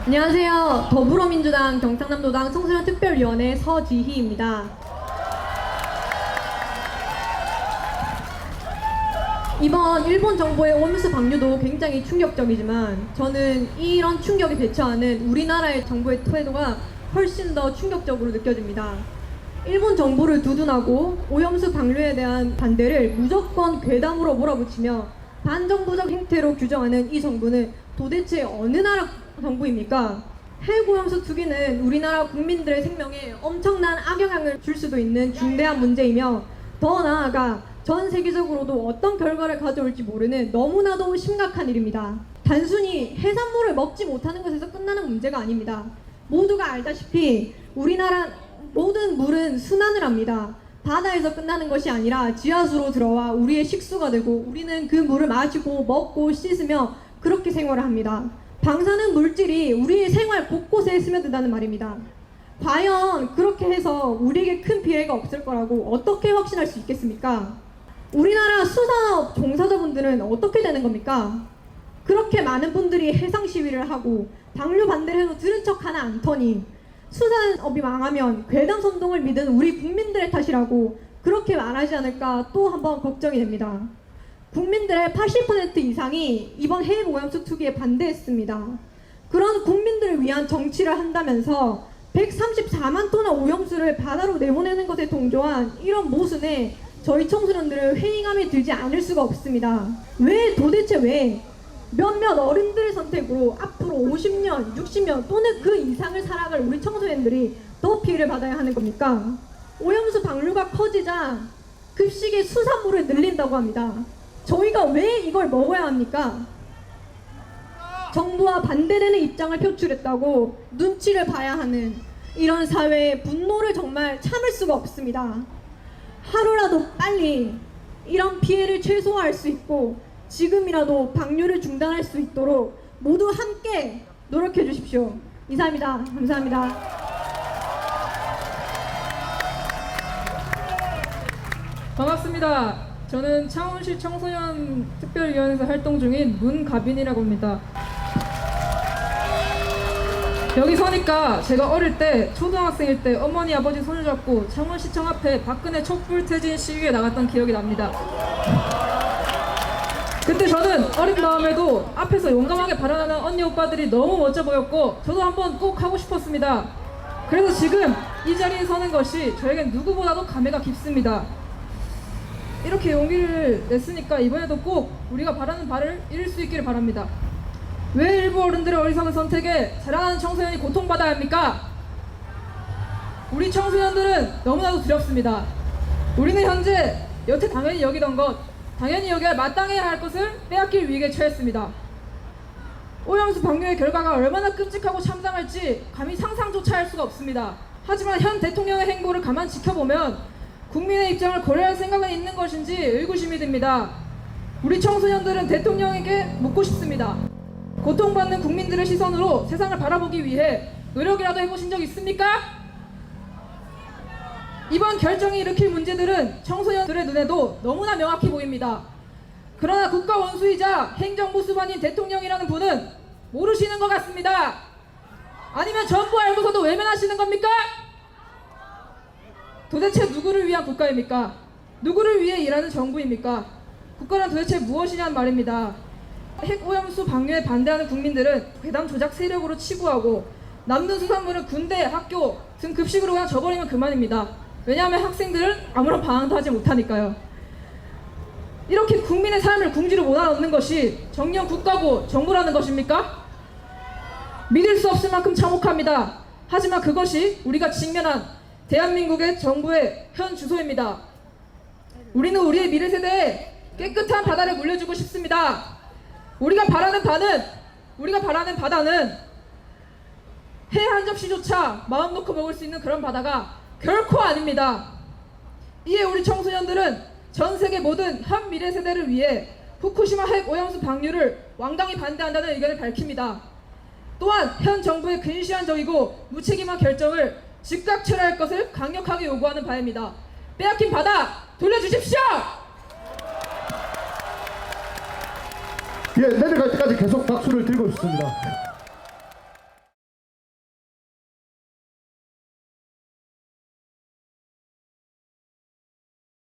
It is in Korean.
안녕하세요. 더불어민주당 경상남도당 청소년 특별위원회 서지희입니다. 이번 일본 정부의 오염수 방류도 굉장히 충격적이지만 저는 이런 충격에 대처하는 우리나라의 정부의 태도가 훨씬 더 충격적으로 느껴집니다. 일본 정부를 두둔하고 오염수 방류에 대한 반대를 무조건 괴담으로 몰아붙이며 반정부적 행태로 규정하는 이 정부는 도대체 어느 나라 정부입니까? 핵오염수 투기는 우리나라 국민들의 생명에 엄청난 악영향을 줄 수도 있는 중대한 문제이며 더 나아가 전 세계적으로도 어떤 결과를 가져올지 모르는 너무나도 심각한 일입니다. 단순히 해산물을 먹지 못하는 것에서 끝나는 문제가 아닙니다. 모두가 알다시피 우리나라 모든 물은 순환을 합니다. 바다에서 끝나는 것이 아니라 지하수로 들어와 우리의 식수가 되고 우리는 그 물을 마시고 먹고 씻으며 그렇게 생활을 합니다. 방사능 물질이 우리의 생활 곳곳에 스며든다는 말입니다. 과연 그렇게 해서 우리에게 큰 피해가 없을 거라고 어떻게 확신할 수 있겠습니까? 우리나라 수산업 종사자분들은 어떻게 되는 겁니까? 그렇게 많은 분들이 해상 시위를 하고 방류 반대를 해도 들은 척 하나 않더니 수산업이 망하면 괴담 선동을 믿은 우리 국민들의 탓이라고 그렇게 말하지 않을까 또 한번 걱정이 됩니다. 국민들의 80% 이상이 이번 해외 오염수 투기에 반대했습니다. 그런 국민들을 위한 정치를 한다면서 134만 톤의 오염수를 바다로 내보내는 것에 동조한 이런 모순에 저희 청소년들은 회의감이 들지 않을 수가 없습니다. 도대체 왜 몇몇 어른들의 선택으로 앞으로 50년, 60년 또는 그 이상을 살아갈 우리 청소년들이 더 피해를 받아야 하는 겁니까? 오염수 방류가 커지자 급식에 수산물을 늘린다고 합니다. 저희가 왜 이걸 먹어야 합니까? 정부와 반대되는 입장을 표출했다고 눈치를 봐야 하는 이런 사회의 분노를 정말 참을 수가 없습니다. 하루라도 빨리 이런 피해를 최소화할 수 있고 지금이라도 방류를 중단할 수 있도록 모두 함께 노력해 주십시오. 이상입니다. 감사합니다. 반갑습니다. 저는 창원시 청소년 특별위원회에서 활동 중인 문가빈이라고 합니다. 여기 서니까 제가 어릴 때 초등학생일 때 어머니 아버지 손을 잡고 창원시청 앞에 박근혜 촛불퇴진 시위에 나갔던 기억이 납니다. 그때 저는 어린 마음에도 앞에서 용감하게 발언하는 언니 오빠들이 너무 멋져 보였고 저도 한번 꼭 하고 싶었습니다. 그래서 지금 이 자리에 서는 것이 저에겐 누구보다도 감회가 깊습니다. 이렇게 용기를 냈으니까 이번에도 꼭 우리가 바라는 바를 이룰 수 있기를 바랍니다. 왜 일부 어른들의 어리석은 선택에 자라나는 청소년이 고통받아야 합니까? 우리 청소년들은 너무나도 두렵습니다. 우리는 현재 여태 당연히 여기던 것, 당연히 여겨야 마땅해야 할 것을 빼앗길 위기에 처했습니다. 오염수 방류의 결과가 얼마나 끔찍하고 참담할지 감히 상상조차 할 수가 없습니다. 하지만 현 대통령의 행보를 가만 지켜보면 국민의 입장을 고려할 생각은 있는 것인지 의구심이 듭니다. 우리 청소년들은 대통령에게 묻고 싶습니다. 고통받는 국민들의 시선으로 세상을 바라보기 위해 노력이라도 해보신 적 있습니까? 이번 결정이 일으킬 문제들은 청소년들의 눈에도 너무나 명확히 보입니다. 그러나 국가 원수이자 행정부 수반인 대통령이라는 분은 모르시는 것 같습니다. 아니면 전부 알고서도 외면하시는 겁니까? 도대체 누구를 위한 국가입니까? 누구를 위해 일하는 정부입니까? 국가란 도대체 무엇이냐는 말입니다. 핵오염수 방류에 반대하는 국민들은 괴담 조작 세력으로 치부하고 남는 수산물은 군대, 학교 등 급식으로 그냥 줘버리면 그만입니다. 왜냐하면 학생들은 아무런 방황도 하지 못하니까요. 이렇게 국민의 삶을 궁지로 몰아넣는 것이 정녕 국가고 정부라는 것입니까? 믿을 수 없을 만큼 참혹합니다. 하지만 그것이 우리가 직면한 대한민국의 정부의 현 주소입니다. 우리는 우리의 미래 세대에 깨끗한 바다를 물려주고 싶습니다. 우리가 바라는 바다는 회 한 접시조차 마음 놓고 먹을 수 있는 그런 바다가 결코 아닙니다. 이에 우리 청소년들은 전 세계 모든 현 미래 세대를 위해 후쿠시마 핵 오염수 방류를 완강히 반대한다는 의견을 밝힙니다. 또한 현 정부의 근시안적이고 무책임한 결정을 즉각 철회할 것을 강력하게 요구하는 바입니다. 빼앗긴 바다 돌려주십시오! 예, 내려갈 때까지 계속 박수를 들고 있습니다.